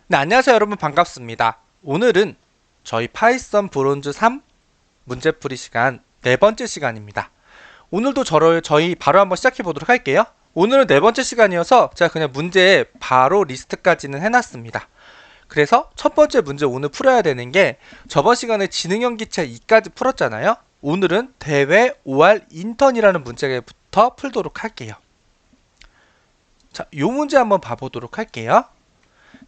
네, 안녕하세요 여러분, 반갑습니다. 오늘은 저희 파이썬 브론즈 3 문제풀이 시간 네 번째 시간입니다. 오늘도 저희 바로 한번 시작해 보도록 할게요. 오늘은 네 번째 시간이어서 제가 그냥 문제 바로 리스트까지는 해놨습니다. 그래서 첫 번째 문제 오늘 풀어야 되는 게, 저번 시간에 지능형 기체 2까지 풀었잖아요. 오늘은 대회 OR 인턴이라는 문제부터 풀도록 할게요. 자, 이 문제 한번 봐보도록 할게요.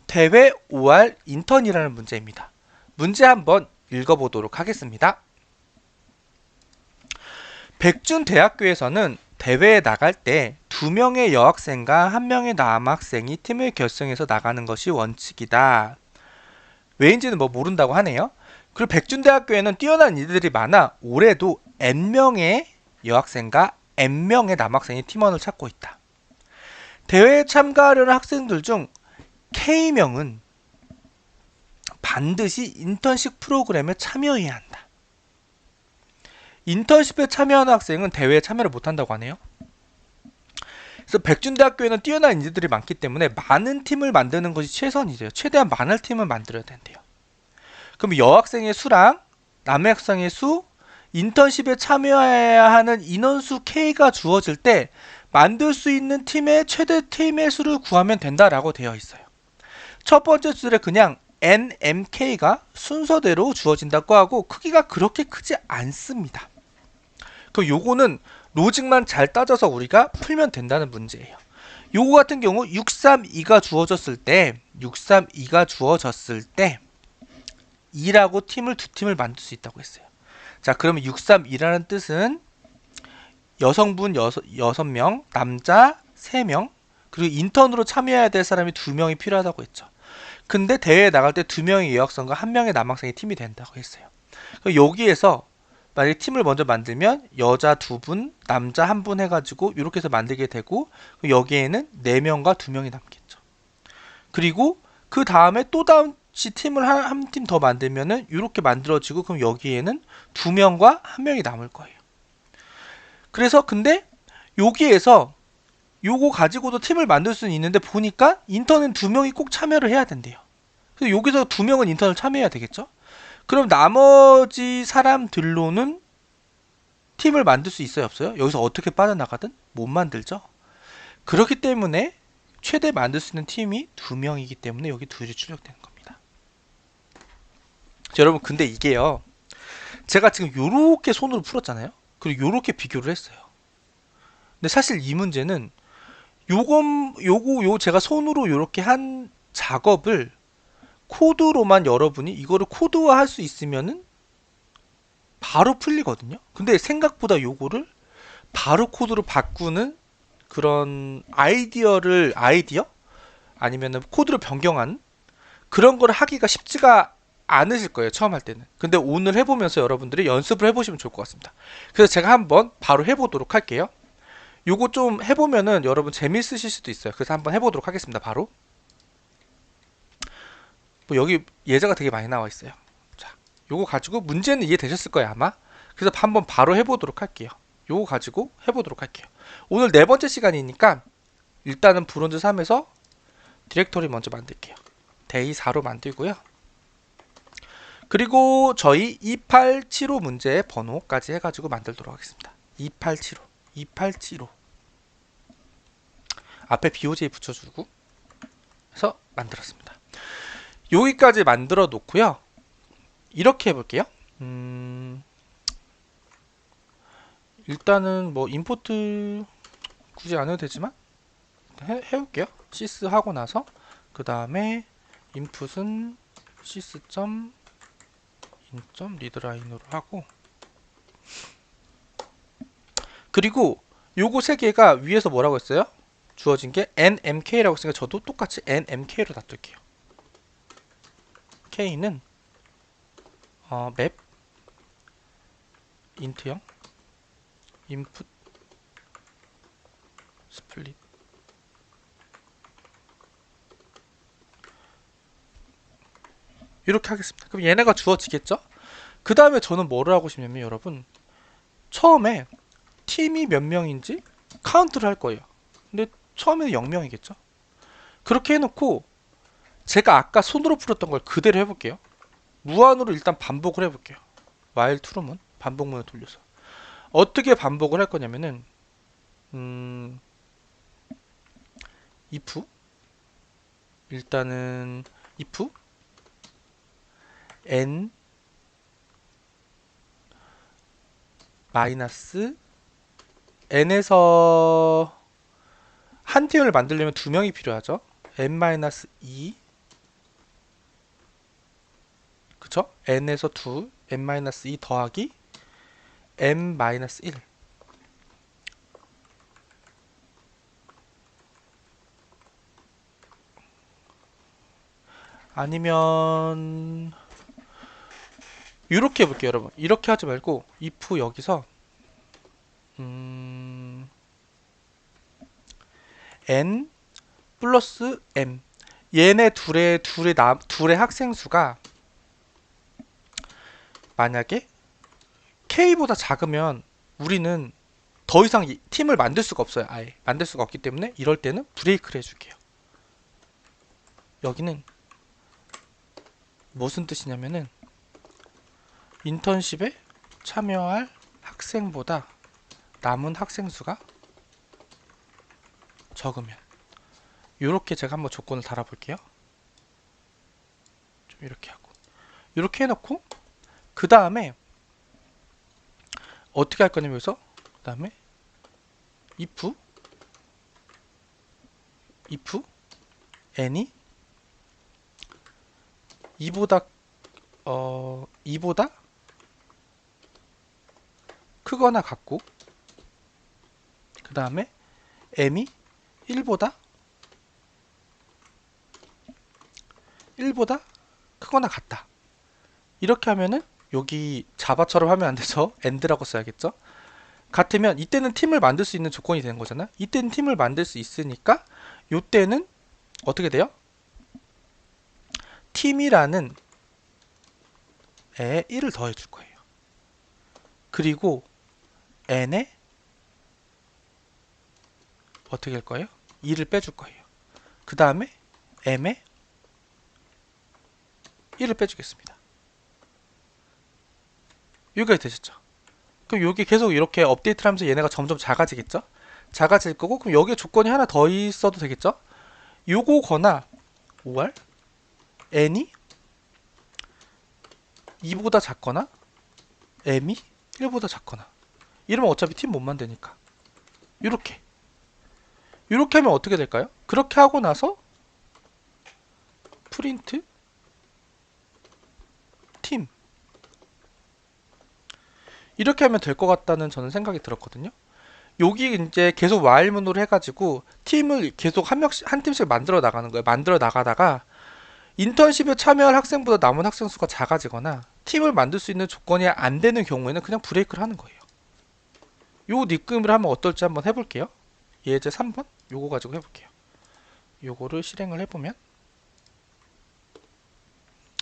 대회 OR 인턴이라는 문제입니다. 문제 한번 읽어보도록 하겠습니다. 백준대학교에서는 대회에 나갈 때 2명의 여학생과 1명의 남학생이 팀을 결성해서 나가는 것이 원칙이다. 왜인지는 모른다고 하네요. 그리고 백준대학교에는 뛰어난 이들이 많아 올해도 N명의 여학생과 N명의 남학생이 팀원을 찾고 있다. 대회에 참가하려는 학생들 중 K명은 반드시 인턴십 프로그램에 참여해야 한다. 인턴십에 참여하는 학생은 대회에 참여를 못한다고 하네요. 그래서 백준대학교에는 뛰어난 인재들이 많기 때문에 많은 팀을 만드는 것이 최선이래요. 최대한 많은 팀을 만들어야 된대요. 그럼 여학생의 수랑 남학생의 수, 인턴십에 참여해야 하는 인원수 K가 주어질 때 만들 수 있는 팀의 최대 팀의 수를 구하면 된다라고 되어 있어요. 첫 번째 줄에 그냥 NMK가 순서대로 주어진다고 하고 크기가 그렇게 크지 않습니다. 그럼 요거는 로직만 잘 따져서 우리가 풀면 된다는 문제예요. 요거 같은 경우 632가 주어졌을 때 2라고 팀을 두 팀을 만들 수 있다고 했어요. 자, 그러면 632라는 뜻은 여성분 6명, 남자 3명, 그리고 인턴으로 참여해야 될 사람이 2명이 필요하다고 했죠. 근데 대회에 나갈 때 2명의 여학생과 1명의 남학생이 팀이 된다고 했어요. 여기에서 만약에 팀을 먼저 만들면 여자 2분, 남자 1분 해가지고 이렇게 해서 만들게 되고, 여기에는 4명과 2명이 남겠죠. 그리고 그 다음에 또 다시 팀을 한 팀 더 만들면은 이렇게 만들어지고, 그럼 여기에는 2명과 1명이 남을 거예요. 그래서 근데 여기에서 요거 가지고도 팀을 만들 수는 있는데 보니까 인턴은 2명이 꼭 참여를 해야 된대요. 그래서 여기서 2명은 인턴을 참여해야 되겠죠. 그럼 나머지 사람들로는 팀을 만들 수 있어요, 없어요? 여기서 어떻게 빠져나가든 못 만들죠. 그렇기 때문에 최대 만들 수 있는 팀이 2명이기 때문에 여기 2이 출력되는 겁니다. 자, 여러분, 근데 이게요, 제가 지금 요렇게 손으로 풀었잖아요. 그리고 요렇게 비교를 했어요. 근데 사실 이 문제는 요거 제가 손으로 요렇게 한 작업을 코드로만 여러분이 이거를 코드화 할 수 있으면은 바로 풀리거든요. 근데 생각보다 요거를 바로 코드로 바꾸는 그런 아이디어? 아니면은 코드로 변경한 그런 걸 하기가 쉽지가 않으실 거예요, 처음 할 때는. 근데 오늘 해보면서 여러분들이 연습을 해보시면 좋을 것 같습니다. 그래서 제가 한번 바로 해보도록 할게요. 요거 좀 해보면은 여러분 재밌으실 수도 있어요. 그래서 한번 해보도록 하겠습니다. 바로 여기 예제가 되게 많이 나와 있어요. 자, 요거 가지고 문제는 이해되셨을 거예요, 아마. 그래서 한번 바로 해보도록 할게요. 요거 가지고 해보도록 할게요. 오늘 네 번째 시간이니까 일단은 브론즈 3에서 디렉토리 먼저 만들게요. 데이 4로 만들고요. 그리고 저희 2875 문제의 번호까지 해가지고 만들도록 하겠습니다. 2875 앞에 BOJ 붙여주고 해서 만들었습니다. 여기까지 만들어 놓고요. 이렇게 해볼게요. 일단은 임포트 굳이 안 해도 되지만 해볼게요. sys 하고 나서 그 다음에 input은 sys.in.readline으로 하고, 그리고 요거 세 개가 위에서 뭐라고 했어요? 주어진 게 nmk라고 했으니까 저도 똑같이 nmk로 놔둘게요. k는 맵 int형 input split 이렇게 하겠습니다. 그럼 얘네가 주어지겠죠? 그 다음에 저는 뭐를 하고 싶냐면, 여러분, 처음에 팀이 몇 명인지 카운트를 할 거예요. 근데 처음에는 0명이겠죠? 그렇게 해놓고 제가 아까 손으로 풀었던 걸 그대로 해볼게요. 무한으로 일단 반복을 해볼게요. while true는 반복문을 돌려서 어떻게 반복을 할 거냐면은 if 일단은 if n 마이너스 n에서 한 팀을 만들려면 두 명이 필요하죠. n-2 그쵸? n에서 2 n-2 더하기 n-1 아니면 이렇게 해볼게요 여러분. 이렇게 하지 말고 if 여기서 n 플러스 m 얘네 둘의 학생 수가 만약에 k보다 작으면 우리는 더 이상 팀을 만들 수가 없어요. 아예 만들 수가 없기 때문에 이럴 때는 브레이크를 해줄게요. 여기는 무슨 뜻이냐면은 인턴십에 참여할 학생보다 남은 학생 수가 적으면 이렇게 제가 한번 조건을 달아볼게요. 좀 이렇게 하고 이렇게 해놓고 그 다음에 어떻게 할 거냐면 여기서 그 다음에 if n이 2보다 크거나 같고 그 다음에 m이 1보다 크거나 같다. 이렇게 하면은 여기 자바처럼 하면 안 돼서 and라고 써야겠죠. 같으면 이때는 팀을 만들 수 있는 조건이 되는 거잖아. 이때는 팀을 만들 수 있으니까 이때는 어떻게 돼요? 팀이라는 에 1을 더해 줄 거예요. 그리고 n에 어떻게 할 거예요? 2를 빼줄 거예요. 그 다음에 m에 1을 빼주겠습니다. 여기까지 되셨죠? 그럼 여기 계속 이렇게 업데이트를 하면서 얘네가 점점 작아지겠죠? 작아질 거고 그럼 여기에 조건이 하나 더 있어도 되겠죠? 요거거나 5월 n이 2보다 작거나 m이 1보다 작거나 이러면 어차피 팀 못 만드니까 이렇게 하면 어떻게 될까요? 그렇게 하고 나서 프린트 팀 이렇게 하면 될 것 같다는 저는 생각이 들었거든요. 여기 이제 계속 while문으로 해가지고 팀을 계속 한 팀씩 만들어 나가는 거예요. 만들어 나가다가 인턴십에 참여할 학생보다 남은 학생 수가 작아지거나 팀을 만들 수 있는 조건이 안 되는 경우에는 그냥 브레이크를 하는 거예요. 요 닉금을 하면 어떨지 한번 해볼게요. 예제 3번 요거 가지고 해볼게요. 요거를 실행을 해보면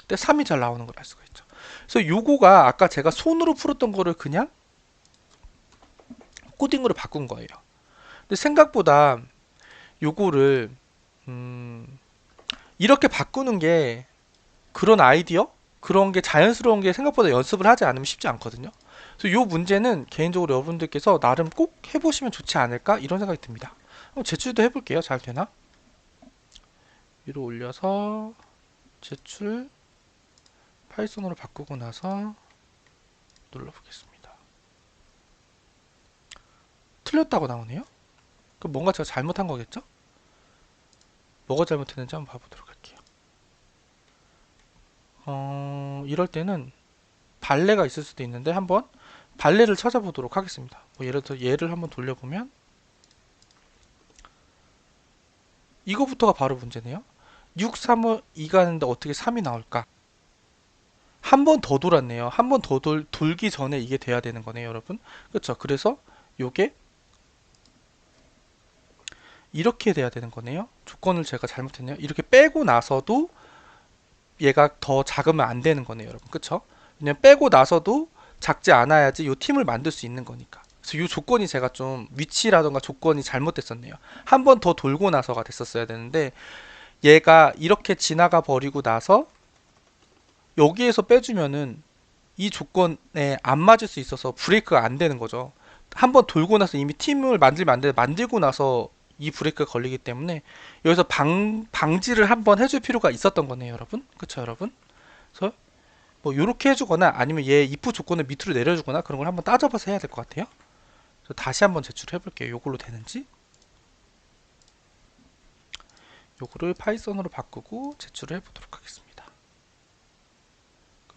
근데 3이 잘 나오는 걸 알 수가 있죠. 그래서 요거가 아까 제가 손으로 풀었던 거를 그냥 코딩으로 바꾼 거예요. 근데 생각보다 요거를 이렇게 바꾸는 게 그런 아이디어? 그런 게 자연스러운 게 생각보다 연습을 하지 않으면 쉽지 않거든요. 그래서 요 문제는 개인적으로 여러분들께서 나름 꼭 해보시면 좋지 않을까 이런 생각이 듭니다. 한번 제출도 해볼게요. 잘 되나? 위로 올려서 제출 파이썬으로 바꾸고 나서 눌러보겠습니다. 틀렸다고 나오네요. 그럼 뭔가 제가 잘못한 거겠죠? 뭐가 잘못했는지 한번 봐보도록 할게요. 이럴 때는 발레가 있을 수도 있는데 한번 발레를 찾아보도록 하겠습니다. 뭐 예를 들어 얘를 한번 돌려보면 이거부터가 바로 문제네요. 6, 3, 5, 2가 하는데 어떻게 3이 나올까? 한 번 더 돌았네요. 한 번 더 돌기 전에 이게 돼야 되는 거네요, 여러분. 그렇죠? 그래서 요게 이렇게 돼야 되는 거네요. 조건을 제가 잘못했네요. 이렇게 빼고 나서도 얘가 더 작으면 안 되는 거네요, 여러분. 그쵸? 왜냐면 빼고 나서도 작지 않아야지 요 팀을 만들 수 있는 거니까. 그래서 요 조건이 제가 좀 위치라던가 조건이 잘못됐었네요. 한 번 더 돌고 나서가 됐었어야 되는데 얘가 이렇게 지나가 버리고 나서 여기에서 빼주면은 이 조건에 안 맞을 수 있어서 브레이크가 안 되는 거죠. 한번 돌고 나서 이미 팀을 만들면 안 돼. 만들고 나서 이 브레이크가 걸리기 때문에 여기서 방지를 한번 해줄 필요가 있었던 거네요, 여러분. 그쵸, 여러분? 그래서 뭐 이렇게 해주거나 아니면 얘 if 조건을 밑으로 내려주거나 그런 걸 한번 따져봐서 해야 될 것 같아요. 그래서 다시 한번 제출해 볼게요. 요걸로 되는지. 요거를 파이썬으로 바꾸고 제출을 해보도록 하겠습니다.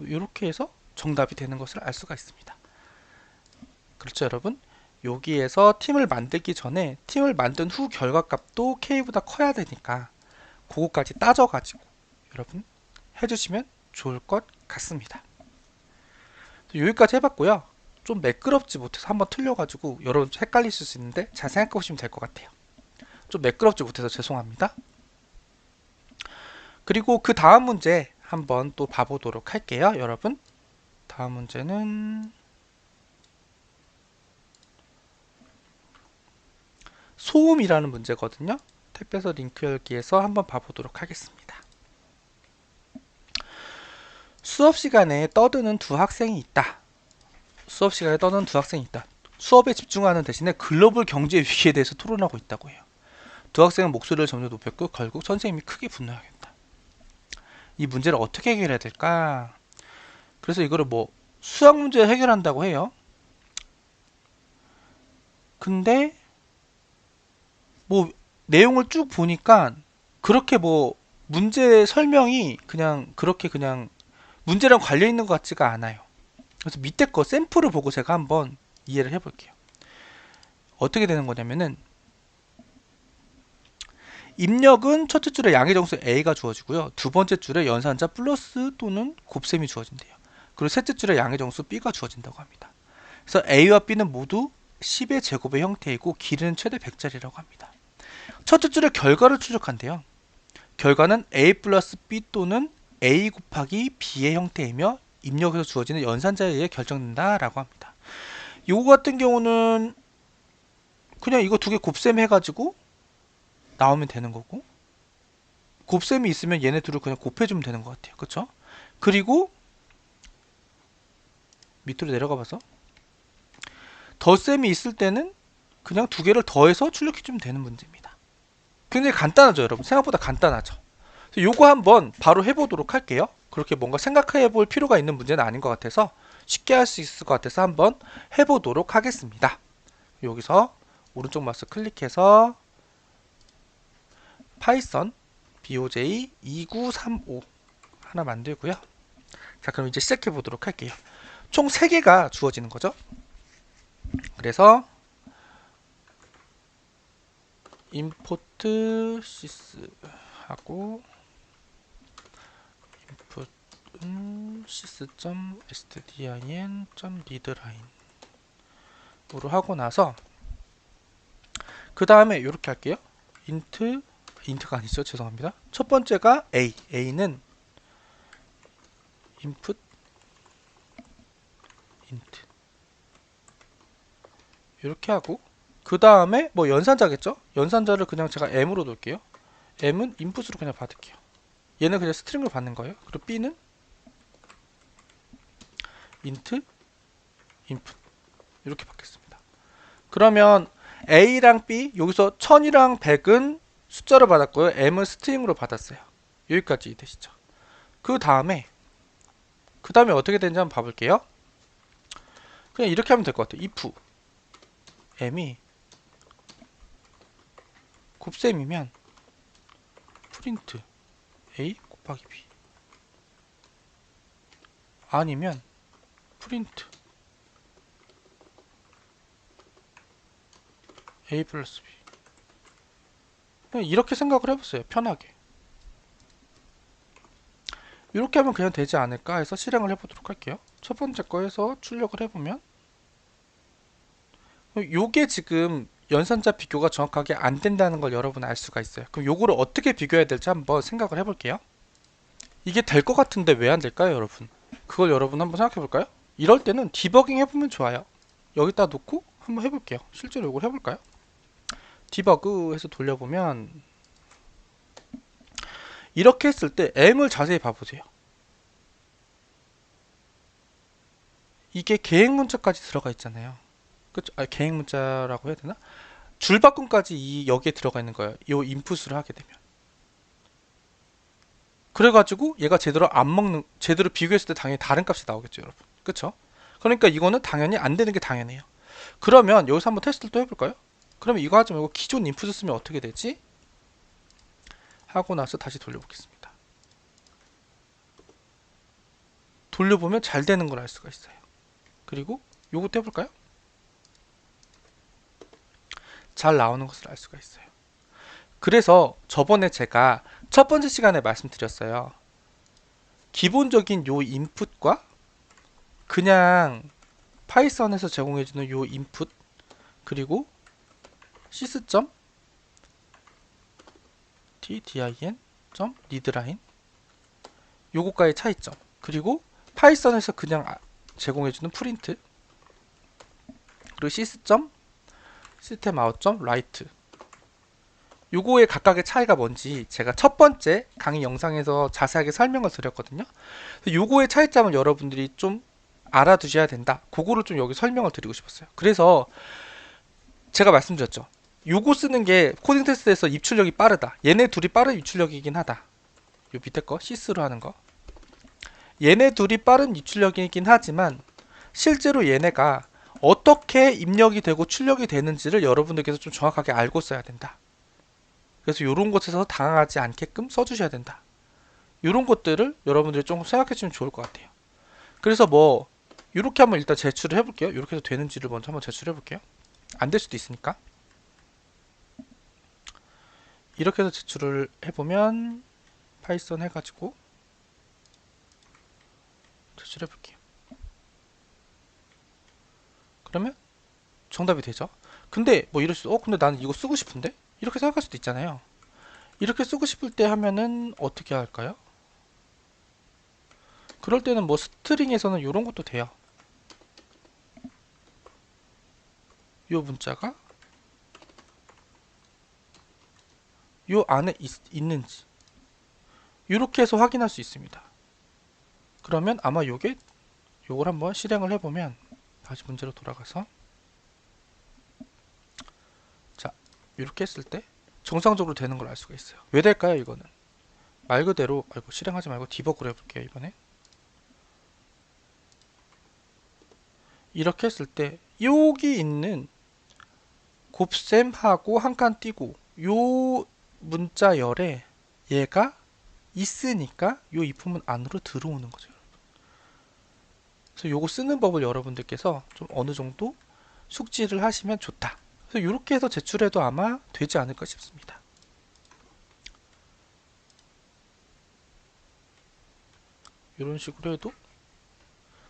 이렇게 해서 정답이 되는 것을 알 수가 있습니다. 그렇죠, 여러분? 여기에서 팀을 만들기 전에 팀을 만든 후 결과값도 K보다 커야 되니까 그거까지 따져가지고 여러분 해주시면 좋을 것 같습니다. 여기까지 해봤고요. 좀 매끄럽지 못해서 한번 틀려가지고 여러분 헷갈리실 수 있는데 잘 생각해 보시면 될 것 같아요. 좀 매끄럽지 못해서 죄송합니다. 그리고 그 다음 문제 한번 또 봐보도록 할게요, 여러분. 다음 문제는 소음이라는 문제거든요. 택배서 링크 열기에서 한번 봐보도록 하겠습니다. 수업 시간에 떠드는 두 학생이 있다. 수업 시간에 떠드는 두 학생이 있다. 수업에 집중하는 대신에 글로벌 경제 위기에 대해서 토론하고 있다고 해요. 두 학생은 목소리를 점점 높였고 결국 선생님이 크게 분노하겠다. 이 문제를 어떻게 해결해야 될까? 그래서 이거를 뭐 수학 문제 해결한다고 해요. 근데 뭐 내용을 쭉 보니까 그렇게 뭐 문제 설명이 그냥 그렇게 그냥 문제랑 관련 있는 것 같지가 않아요. 그래서 밑에 거 샘플을 보고 제가 한번 이해를 해볼게요. 어떻게 되는 거냐면은 입력은 첫째 줄에 양의 정수 A가 주어지고요. 두 번째 줄에 연산자 플러스 또는 곱셈이 주어진대요. 그리고 셋째 줄에 양의 정수 B가 주어진다고 합니다. 그래서 A와 B는 모두 10의 제곱의 형태이고 길이는 최대 100짜리라고 합니다. 첫째 줄에 결과를 출력한대요. 결과는 A 플러스 B 또는 A 곱하기 B의 형태이며 입력에서 주어지는 연산자에 의해 결정된다 라고 합니다. 이거 같은 경우는 그냥 이거 두 개 곱셈 해가지고 나오면 되는 거고 곱셈이 있으면 얘네 둘을 그냥 곱해주면 되는 것 같아요. 그쵸? 그리고 밑으로 내려가 봐서 덧셈이 있을 때는 그냥 두 개를 더해서 출력해주면 되는 문제입니다. 굉장히 간단하죠, 여러분. 생각보다 간단하죠. 요거 한번 바로 해보도록 할게요. 그렇게 뭔가 생각해 볼 필요가 있는 문제는 아닌 것 같아서 쉽게 할 수 있을 것 같아서 한번 해보도록 하겠습니다. 여기서 오른쪽 마우스 클릭해서 파이썬 BOJ 2935 하나 만들고요. 자, 그럼 이제 시작해 보도록 할게요. 총 3개가 주어지는 거죠. 그래서 import sys 하고 sys.stdin.readline 으로 하고 나서 그 다음에 이렇게 할게요. int가 아니죠, 죄송합니다. 첫 번째가 a는 input int 이렇게 하고 그 다음에 뭐 연산자겠죠? 연산자를 그냥 제가 m으로 놓을게요. m은 input으로 그냥 받을게요. 얘는 그냥 스트링으로 받는 거예요. 그리고 b는 int input 이렇게 받겠습니다. 그러면 A랑 B 여기서 1000이랑 100은 숫자로 받았고요. M은 스트링으로 받았어요. 여기까지 되시죠. 그 다음에 어떻게 되는지 한번 봐볼게요. 그냥 이렇게 하면 될 것 같아요. if M이 곱셈이면 print A 곱하기 B 아니면 print A 플러스 B 그냥 이렇게 생각을 해보세요. 편하게 이렇게 하면 그냥 되지 않을까 해서 실행을 해보도록 할게요. 첫 번째 거에서 출력을 해보면 요게 지금 연산자 비교가 정확하게 안 된다는 걸 여러분 알 수가 있어요. 그럼 요거를 어떻게 비교해야 될지 한번 생각을 해볼게요. 이게 될 것 같은데 왜 안 될까요, 여러분? 그걸 여러분 한번 생각해 볼까요? 이럴 때는 디버깅 해보면 좋아요. 여기다 놓고 한번 해볼게요. 실제로 이걸 해볼까요? 디버그 해서 돌려보면 이렇게 했을 때 M을 자세히 봐보세요. 이게 계획 문자까지 들어가 있잖아요. 그쵸? 계획 문자라고 해야 되나? 줄바꿈까지 여기에 들어가 있는 거예요. 이 인풋을 하게 되면. 그래가지고 얘가 제대로 안 먹는, 제대로 비교했을 때 당연히 다른 값이 나오겠죠, 여러분. 그쵸? 그러니까 이거는 당연히 안 되는 게 당연해요. 그러면 여기서 한번 테스트를 또 해볼까요? 그러면 이거 하지 말고 기존 인풋을 쓰면 어떻게 되지? 하고 나서 다시 돌려보겠습니다. 돌려보면 잘 되는 걸 알 수가 있어요. 그리고 요것도 해볼까요? 잘 나오는 것을 알 수가 있어요. 그래서 저번에 제가 첫 번째 시간에 말씀드렸어요. 기본적인 요 인풋과 그냥 파이썬에서 제공해주는 요 인풋 그리고 sys.tdin.readline 요거과의 차이점 그리고 파이썬에서 그냥 제공해주는 프린트 그리고 sys.systemout.write 요거의 각각의 차이가 뭔지 제가 첫 번째 강의 영상에서 자세하게 설명을 드렸거든요. 요거의 차이점을 여러분들이 좀 알아두셔야 된다. 그거를 좀 여기 설명을 드리고 싶었어요. 그래서 제가 말씀드렸죠. 요거 쓰는 게 코딩 테스트에서 입출력이 빠르다. 얘네 둘이 빠른 입출력이긴 하다. 요 밑에 거 sys로 하는 거. 얘네 둘이 빠른 입출력이긴 하지만 실제로 얘네가 어떻게 입력이 되고 출력이 되는지를 여러분들께서 좀 정확하게 알고 써야 된다. 그래서 이런 곳에서 당황하지 않게끔 써주셔야 된다. 이런 것들을 여러분들이 좀 생각해 주면 좋을 것 같아요. 그래서 뭐 이렇게 한번 일단 제출을 해볼게요. 이렇게 해서 되는지를 먼저 한번 제출해 볼게요. 안 될 수도 있으니까. 이렇게 해서 제출을 해보면 파이썬 해가지고 제출해 볼게요. 그러면 정답이 되죠. 근데 뭐 이럴 수, 근데 나는 이거 쓰고 싶은데? 이렇게 생각할 수도 있잖아요. 이렇게 쓰고 싶을 때 하면은 어떻게 할까요? 그럴 때는 뭐 스트링에서는 이런 것도 돼요. 요 문자가 요 안에 있는지 이렇게 해서 확인할 수 있습니다. 그러면 아마 요걸 한번 실행을 해보면 다시 문제로 돌아가서 자 이렇게 했을 때 정상적으로 되는 걸 알 수가 있어요. 왜 될까요? 이거는 말 그대로 실행하지 말고 디버그를 해볼게요. 이번에 이렇게 했을 때 여기 있는 곱셈하고 한 칸 띄고 요 문자열에 얘가 있으니까 요 if문 안으로 들어오는 거죠. 그래서 요거 쓰는 법을 여러분들께서 좀 어느 정도 숙지를 하시면 좋다. 그래서 이렇게 해서 제출해도 아마 되지 않을까 싶습니다. 이런 식으로 해도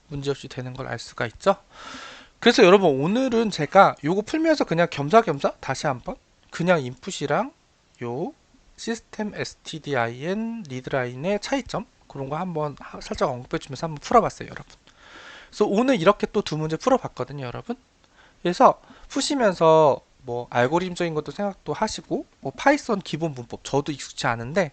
문제없이 되는 걸 알 수가 있죠. 그래서 여러분 오늘은 제가 요거 풀면서 그냥 겸사겸사 다시 한번 그냥 인풋이랑 요 시스템 stdin 리드라인의 차이점 그런 거 한번 살짝 언급해 주면서 한번 풀어봤어요, 여러분. 그래서 오늘 이렇게 또 두 문제 풀어봤거든요, 여러분. 그래서 푸시면서 뭐 알고리즘적인 것도 생각도 하시고 뭐 파이썬 기본 문법 저도 익숙치 않은데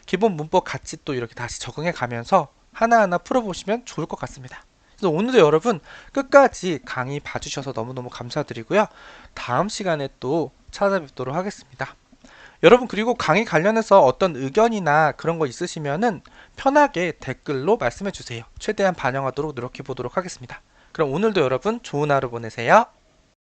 기본 문법 같이 또 이렇게 다시 적응해 가면서 하나하나 풀어보시면 좋을 것 같습니다. 그래서 오늘도 여러분 끝까지 강의 봐주셔서 너무너무 감사드리고요. 다음 시간에 또 찾아뵙도록 하겠습니다. 여러분 그리고 강의 관련해서 어떤 의견이나 그런 거 있으시면은 편하게 댓글로 말씀해 주세요. 최대한 반영하도록 노력해 보도록 하겠습니다. 그럼 오늘도 여러분 좋은 하루 보내세요.